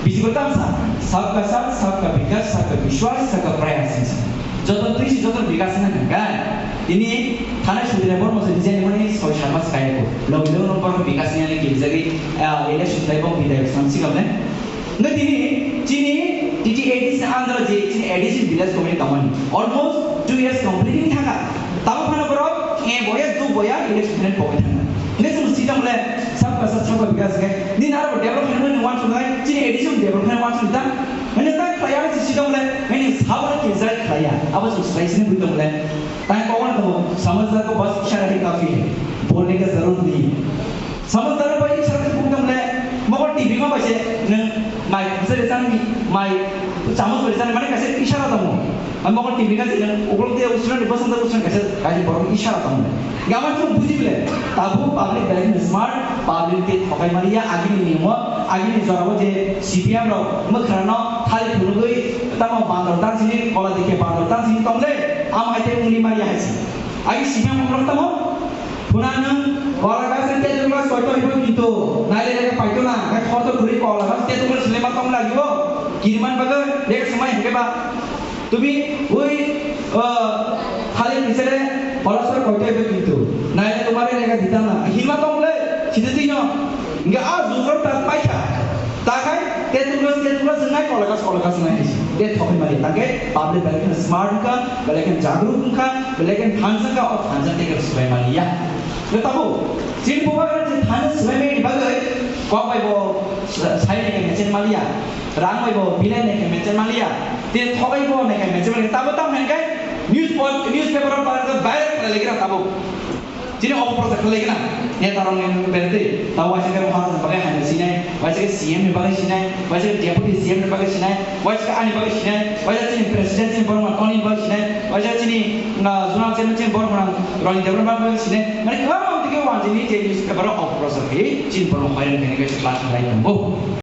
BC को तम सा सबका साथ सबका विकास सबका विश्वास सबका प्रयास যত তুই যত বিকাশ না গায় ini थाना सुदिरा बर मसे डिजाइन मने सय सामा स्काइको लगिलो नम्बर विकास नियाले गिलजागि इलेक्शन टाइपआव बिदाय सानसि गाबने नगे चिनि टिटि एडिस आन्ध्र जे चिनि एडिसन विलेज कमिटि कमानि अलमोस्ट 2 इयर्स कमप्लीटिंग थाका ताबो फाना बर ए बया दु बया इलेक्शन ने पवे थाना नगे जों सिटामले सबका साथ सबका विकास गे दिन आरो डेभलपमेन्ट ने वान सुनाय चिनि एडिसन डेभलपमेन्ट वान सुनता माने ता खाया सिटामले माने साबरा गिलजाय खाया अब जों स्लाइसने बुइदोंले ताई कौन तो समझदार को बस इशारा ही काफी है बोलने की जरूरत नहीं समझदार को इशारा से पूछता हूँ मगर टीवी में बचे न माइक से लेता नहीं माइक चामच से लेता नहीं मैंने कैसे इशारा था मैं मगर टीवी का जिन उगल के उसने बसंत उसने कैसे बरोबर इशारा था गाँव में बुझी ले ताबू पब्लिक बैलेंस स्मार्ट पब्लिक के थकाई मारिया आगे नहीं हुआ आगे नहीं जोड़ा वो जे सीपीएम रो मखराना थाली फुलुगई तमाम बांधरता सिनी कला देखे बांधरता सिनी तमले आम आइते मुली मारिया है आगे सीपीएम मखरता मो पुनानो कला का से ते जुगला सोतो हिबो कितो नाले लेके पाइतो ना का खतो घुरी कला का ते जुगला सिनेमा तम लागिबो किरमान बगे देख समय हेबा তুমি ওই খালি পিছরে পলাশর কইতে হবে কিন্তু নাইলে তোমারে লেখা দিতাম না হিমা কমলে সিধে দিন ইঙ্গা আ জুজর তাত পাইছা তাকাই তেতুগুলো জনাই কলাকাস নাই তে থকই মারি তাকে পাবলিক বেলেকেন স্মার্ট का বেলেকেন জাগরুক का বেলেকেন থানসা का और থানসা থেকে সবাই মারিয়া তে তাবো জিন পোবাগরা যে থানসা সবাই মেই বাগে কবাইবো সাইডে মেচেন মারিয়া রাংবাইবো বিলাইনে মেচেন মারিয়া তে থকাইবো নাকি মেচেন মারিয়া তাবো তাম হেনকাই न्यूज़पेपर पर बायर लेकिन ताबो जिने अपप्रचार लेकिन ने तारंग बेरते ताव वासे के महाराज बगे हाने सिनाय वासे के सीएम ने बगे सिनाय वासे के डेपुटी सीएम ने बगे सिनाय वासे के आनी बगे सिनाय वासे के प्रेसिडेंट ने बरमा टोनी बगे सिनाय वासे के जुनाल चेन चेन बरमा रनि देवरमा बगे सिनाय माने कम के वाजिनी जे न्यूज़पेपर अपप्रचार हे चिन बरमा हायरन के क्लास लाइन हो